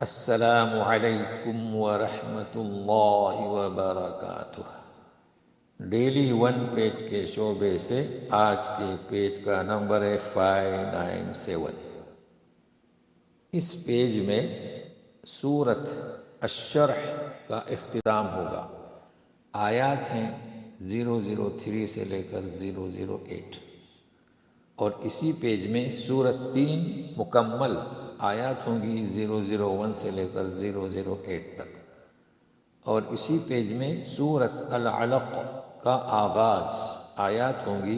السلام علیکم ورحمۃ اللہ وبرکاتہ۔ ڈیلی ون پیج کے شعبے سے آج کے پیج کا نمبر ہے 597۔ اس پیج میں سورت الشرح کا اختتام ہوگا۔ آیات ہیں 003 سے لے کر 008، اور اسی پیج میں سورت 3 مکمل آیات ہوں گی 001 سے لے کر 008 تک، اور اسی پیج میں سورت العلق کا آغاز آیات ہوں گی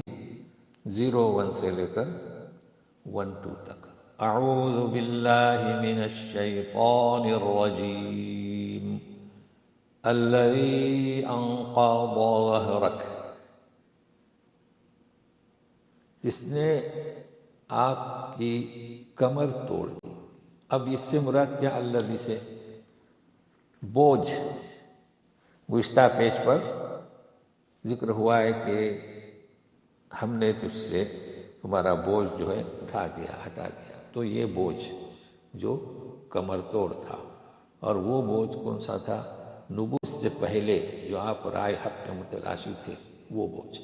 01 سے لے کر 12 تک۔ اعوذ باللہ من الشیطان الرجیم الذی انقض ظہرک، جس نے آپ کی کمر توڑ دی۔ اب اس سے مراد کیا؟ الذی سے بوجھ، گزشتہ پیج پر ذکر ہوا ہے کہ ہم نے تجھ سے تمہارا بوجھ جو ہے اٹھا دیا، ہٹا دیا۔ تو یہ بوجھ جو کمر توڑ تھا، اور وہ بوجھ کون سا تھا؟ نبوت سے پہلے جو آپ رائے حق کے متلاشی تھے، وہ بوجھ۔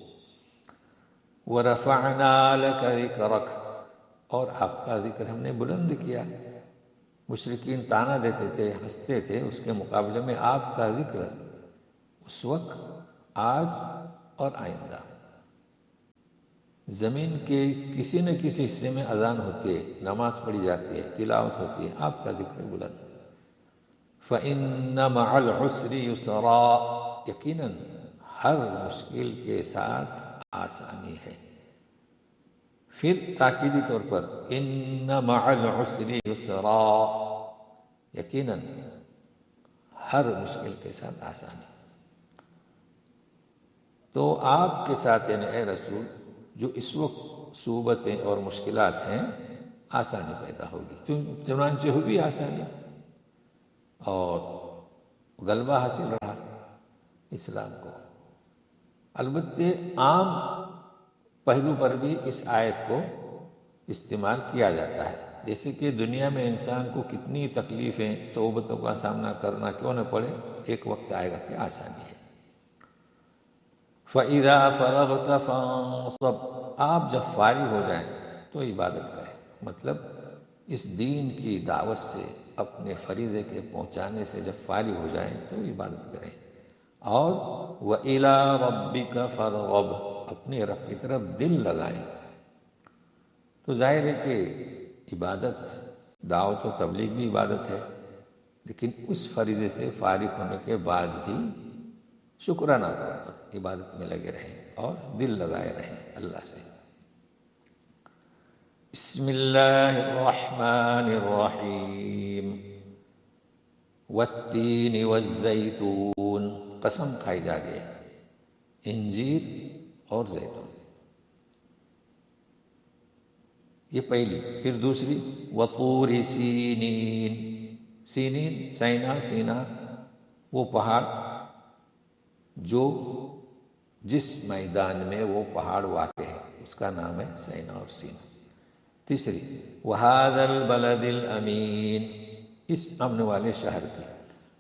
وَرَفَعْنَا لَكَ ذِكْرَكَ، اور آپ کا ذکر ہم نے بلند کیا۔ مشرکین طعنہ دیتے تھے، ہنستے تھے، اس کے مقابلے میں آپ کا ذکر اس وقت، آج اور آئندہ۔ زمین کے کسی نہ کسی حصے میں اذان ہوتی ہے، نماز پڑھی جاتی ہے، تلاوت ہوتی ہے، آپ کا ذکر بلند۔ فَإِنَّ مَعَ الْعُسْرِ يُسْرًا، یقیناً ہر مشکل کے ساتھ آسانی ہے۔ پھر تاکیدی طور پر اِنَّ مَعَ الْعُسْرِ يُسْرًا، یقیناً ہر مشکل کے ساتھ آسانی۔ تو آپ کے ساتھ یعنی اے رسول جو اس وقت صعوبتیں اور مشکلات ہیں، آسانی پیدا ہوگی۔ چنانچہ ہوئی آسانی، اور غلبہ حاصل رہا اسلام کو۔ البتہ عام پہلو پر بھی اس آیت کو استعمال کیا جاتا ہے، جیسے کہ دنیا میں انسان کو کتنی تکلیفیں، صعوبتوں کا سامنا کرنا کیوں نہ پڑے، ایک وقت آئے گا کہ آسانی ہے۔ فَإِذَا فَرَغْتَ فَانصَبْ، آپ جب فارغ ہو جائیں تو عبادت کریں۔ مطلب اس دین کی دعوت سے، اپنے فریضے کے پہنچانے سے جب فارغ ہو جائیں تو عبادت کریں۔ اور وَإِلَىٰ رَبِّكَ فَارْغَب، اپنے رب کی طرف دل لگائیں۔ تو ظاہر ہے کہ عبادت، دعوت و تبلیغ بھی عبادت ہے، لیکن اس فریضے سے فارغ ہونے کے بعد بھی شکرانہ طور پر عبادت میں لگے رہیں اور دل لگائے رہیں اللہ سے۔ بسم اللہ الرحمن الرحیم۔ والتین والزیتون، قسم کھائی جا رہی ہے انجیر اور زیتون، یہ پہلی۔ پھر دوسری وطور سینین، سینین سینا، سینا وہ پہاڑ جو جس میدان میں وہ پہاڑ واقع ہے اس کا نام ہے سینا اور سینا۔ تیسری وہذا البلد الامین، اس امن والے شہر کی۔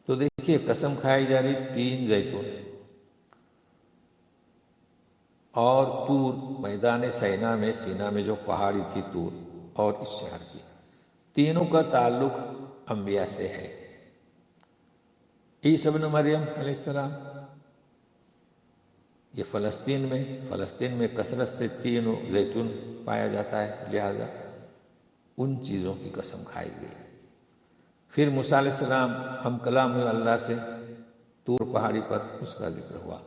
تو دیکھیے قسم کھائی جا رہی 3 زیتون اور طور، میدان سینا میں، سینا میں جو پہاڑی تھی طور، اور اس شہر کی، تینوں کا تعلق انبیاء سے ہے۔ عیسی ابن مریم علیہ السلام، یہ فلسطین میں کثرت سے 3 زیتون پایا جاتا ہے، لہذا ان چیزوں کی قسم کھائی گئی۔ پھر موسیٰ علیہ السلام ہم کلام ہوئے اللہ سے طور پہاڑی پر، اس کا ذکر ہوا،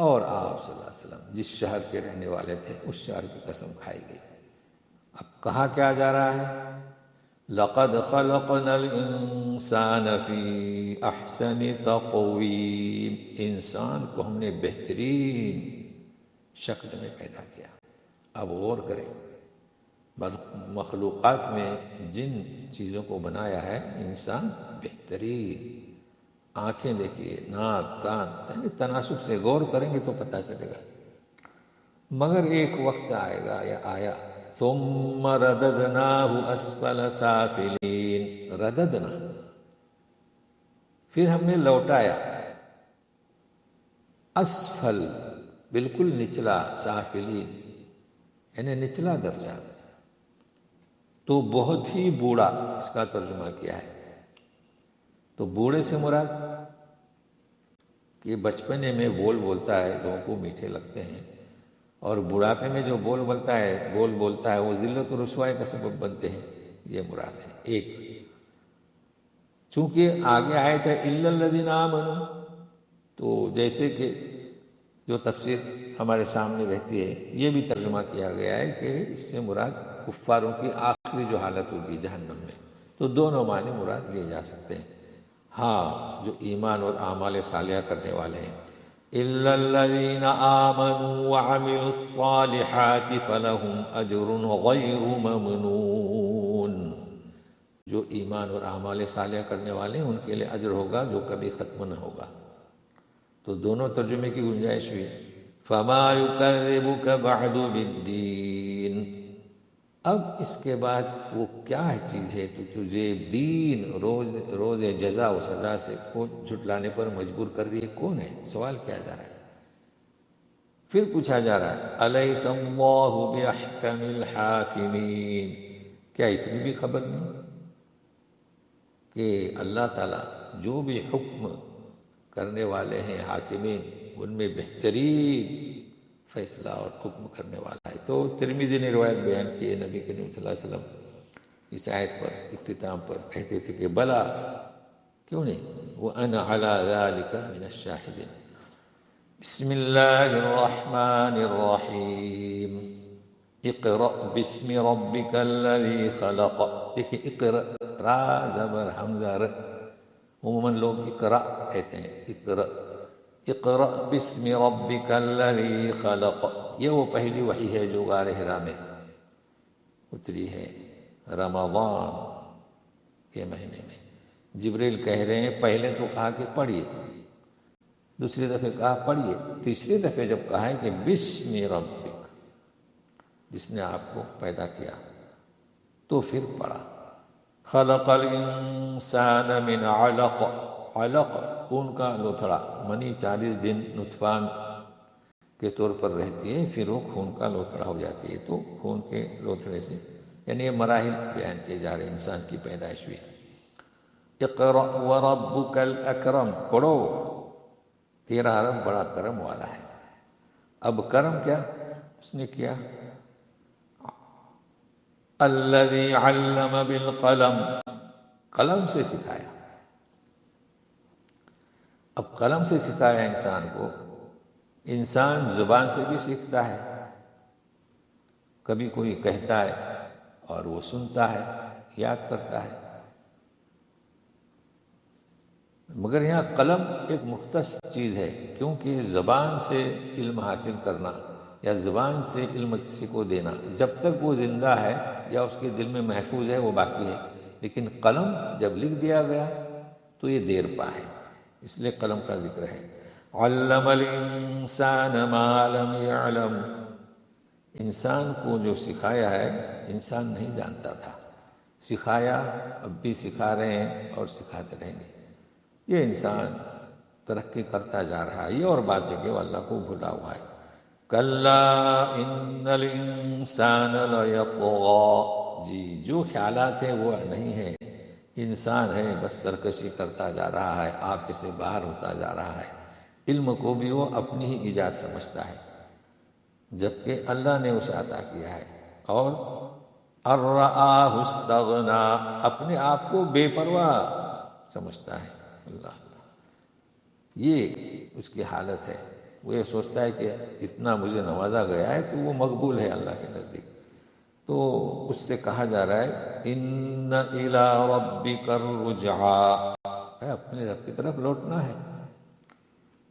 اور آپ صلی اللہ علیہ وسلم جس شہر کے رہنے والے تھے اس شہر کی قسم کھائی گئی۔ اب کہا کیا جا رہا ہے؟ لَقَدْ خَلَقْنَا الْإِنسَانَ فِي أَحْسَنِ تَقْوِيمٍ، انسان کو ہم نے بہترین شکل میں پیدا کیا۔ اب غور کریں، مخلوقات میں جن چیزوں کو بنایا ہے انسان بہترین، آنکھیں دیکھیے، ناک، کان، یعنی تناسب سے غور کریں گے تو پتہ چلے گا۔ مگر ایک وقت آئے گا یا آیا، ثم رددناہ اسفل سافلین، رددنا پھر ہم نے لوٹایا اسفل، بالکل نچلا، سافلین یعنی نچلا درجہ، تو بہت ہی بوڑھا اس کا ترجمہ کیا ہے۔ تو بوڑھے سے مراد کہ بچپنے میں بول بولتا ہے لوگوں کو میٹھے لگتے ہیں، اور بڑھاپے میں جو بول بولتا ہے وہ ذلت و رسوائی کا سبب بنتے ہیں، یہ مراد ہے۔ ایک چونکہ آگے آئے تھے الا الذین آمنوا، تو جیسے کہ جو تفسیر ہمارے سامنے رہتی ہے یہ بھی ترجمہ کیا گیا ہے کہ اس سے مراد کفاروں کی آخری جو حالت ہوگی جہنم میں، تو دونوں معنی مراد لیے جا سکتے ہیں۔ ہاں، جو ایمان اور اعمال صالحہ کرنے والے ہیں، الا الذین آمنوا وعملوا الصالحات فلہم اجر غیر ممنون، جو ایمان اور اعمال صالحہ کرنے والے ہیں ان کے لیے اجر ہوگا جو کبھی ختم نہ ہوگا۔ تو دونوں ترجمے کی گنجائش ہوئی۔ فما یکذبک بعد بالدین، اب اس کے بعد وہ کیا چیز ہے تو تجھے دین، روز جزا و سزا سے جھٹلانے پر مجبور کر رہی ہے؟ کون ہے؟ سوال کیا جا رہا ہے۔ پھر پوچھا جا رہا ہے الیس اللہ باحکم الحاکمین، کیا اتنی بھی خبر نہیں کہ اللہ تعالیٰ جو بھی حکم کرنے والے ہیں حاکمین، ان میں بہترین فیصلہ اور حکم کرنے والا ہے۔ تو ترمذی نے روایت بیان کی ہے، نبی کریم صلی اللہ علیہ وسلم اس آیت پر اختتام پر کہتے تھے کہ بلا، کیوں نہیں، وَأَنَا عَلَى ذَلِكَ مِنَ الشَّاهِدِينَ۔ بسم اللہ الرحمن الرحیم، اقرأ باسم ربک الذی خلق، دیکھیں اقرأ، را زبر حمزہ ر، عموماً لوگ اقرأ کہتے ہیں، اقرأ، اقرأ باسم ربک الذی خلق، یہ وہ پہلی وحی ہے جو غار حرا میں اتری ہے رمضان کے مہینے میں۔ جبریل کہہ رہے ہیں پہلے تو کہا کہ پڑھیے، دوسری دفعہ کہا پڑھیے، تیسری دفعہ جب کہا ہے کہ بسم ربک، جس نے آپ کو پیدا کیا، تو پھر پڑھا۔ خلق الانسان من علق، علق خون کا لوتھڑا، منی 40 دن نطفہ کے طور پر رہتی ہے، پھر وہ خون کا لوتھڑا ہو جاتی ہے، تو خون کے لوتھڑے سے یعنی یہ مراحل بیان کیے جا رہے ہیں انسان کی پیدائش ہوئی۔ اقرأ وربک الاکرم، پڑھو، تیرا رب بڑا کرم والا ہے۔ اب کرم کیا اس نے کیا؟ الذی علم بالقلم، قلم سے سکھایا۔ اب قلم سے سکھایا انسان کو، انسان زبان سے بھی سیکھتا ہے، کبھی کوئی کہتا ہے اور وہ سنتا ہے، یاد کرتا ہے، مگر یہاں قلم ایک مختص چیز ہے، کیونکہ زبان سے علم حاصل کرنا یا زبان سے علم کسی کو دینا، جب تک وہ زندہ ہے یا اس کے دل میں محفوظ ہے وہ باقی ہے، لیکن قلم جب لکھ دیا گیا تو یہ دیر پا ہے، اس لیے قلم کا ذکر ہے۔ علم الانسان ما لم يعلم، انسان کو جو سکھایا ہے انسان نہیں جانتا تھا، سکھایا، اب بھی سکھا رہے ہیں اور سکھاتے رہیں گے۔ یہ انسان ترقی کرتا جا رہا ہے، یہ اور بات ہے کہ وہ اللہ کو بھولا ہوا ہے۔ کلا ان الانسان لیطغی، جی جو خیالات ہیں وہ نہیں ہے، انسان ہے بس سرکشی کرتا جا رہا ہے، آپ سے باہر ہوتا جا رہا ہے، علم کو بھی وہ اپنی ہی ایجاد سمجھتا ہے، جبکہ اللہ نے اسے عطا کیا ہے۔ اور ارآہ استغنا، اپنے آپ کو بے پرواہ سمجھتا ہے۔ اللہ، یہ اس کی حالت ہے، وہ یہ سوچتا ہے کہ اتنا مجھے نوازا گیا ہے تو وہ مقبول ہے اللہ کے نزدیک۔ تو اس سے کہا جا رہا ہے ان الی ربک الرجعی، اپنے رب کی طرف لوٹنا ہے،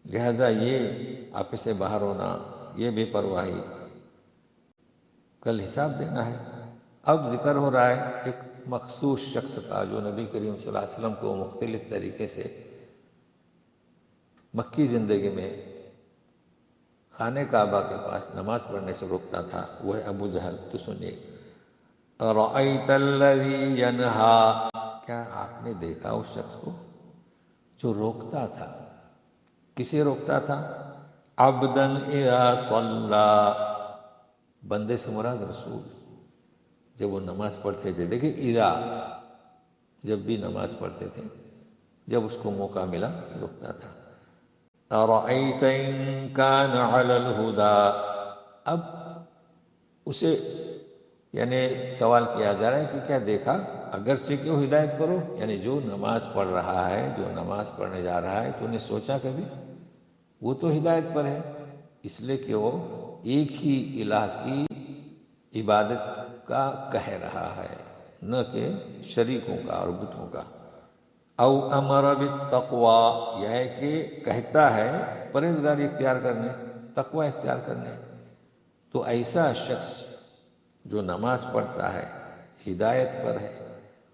لہذا یہ آپ سے باہر ہونا، یہ بے پرواہی، کل حساب دینا ہے۔ اب ذکر ہو رہا ہے ایک مخصوص شخص کا جو نبی کریم صلی اللہ علیہ وسلم کو مختلف طریقے سے مکی زندگی میں خانہ کعبہ کے پاس نماز پڑھنے سے روکتا تھا، وہ ہے ابو جہل۔ تو سنیے، ارأیت الذی ینہا، کیا آپ نے دیکھا اس شخص کو جو روکتا تھا. کسے روکتا تھا؟ عبدن اذا صلی، بندے سے مراد رسول، جب وہ نماز پڑھتے تھے. دیکھیں اذا، جب بھی نماز پڑھتے تھے، جب اس کو موقع ملا روکتا تھا. ارأیت ان کان علی الہدی، اب اسے یعنی سوال کیا جا رہا ہے کہ کیا دیکھا، اگرچہ کہ وہ ہدایت پر ہو، یعنی جو نماز پڑھ رہا ہے، جو نماز پڑھنے جا رہا ہے، تو نے سوچا کبھی وہ تو ہدایت پر ہے، اس لیے کہ وہ ایک ہی الہ کی عبادت کا کہہ رہا ہے، نہ کہ شریکوں کا اور بتوں کا. او امر بالتقوی، یہ ہے کہ کہتا ہے پرہیزگاری اختیار کرنے، تقوی اختیار کرنے. تو ایسا شخص جو نماز پڑھتا ہے، ہدایت پر ہے،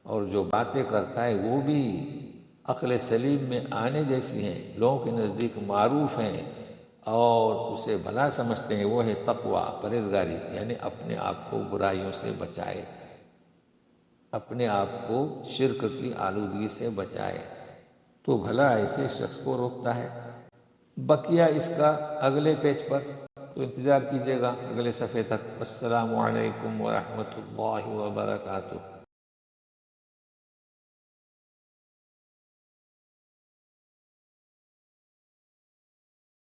اور جو باتیں کرتا ہے وہ بھی عقل سلیم میں آنے جیسی ہیں، لوگوں کے نزدیک معروف ہیں اور اسے بھلا سمجھتے ہیں، وہ ہے تقوی، پرہیزگاری، یعنی اپنے آپ کو برائیوں سے بچائے، اپنے آپ کو شرک کی آلودگی سے بچائے، تو بھلا ایسے شخص کو روکتا ہے. بقیہ اس کا اگلے پیج پر، تو انتظار کیجیے گا اگلے صفحے تک. السلام علیکم ورحمۃ اللہ وبرکاتہ.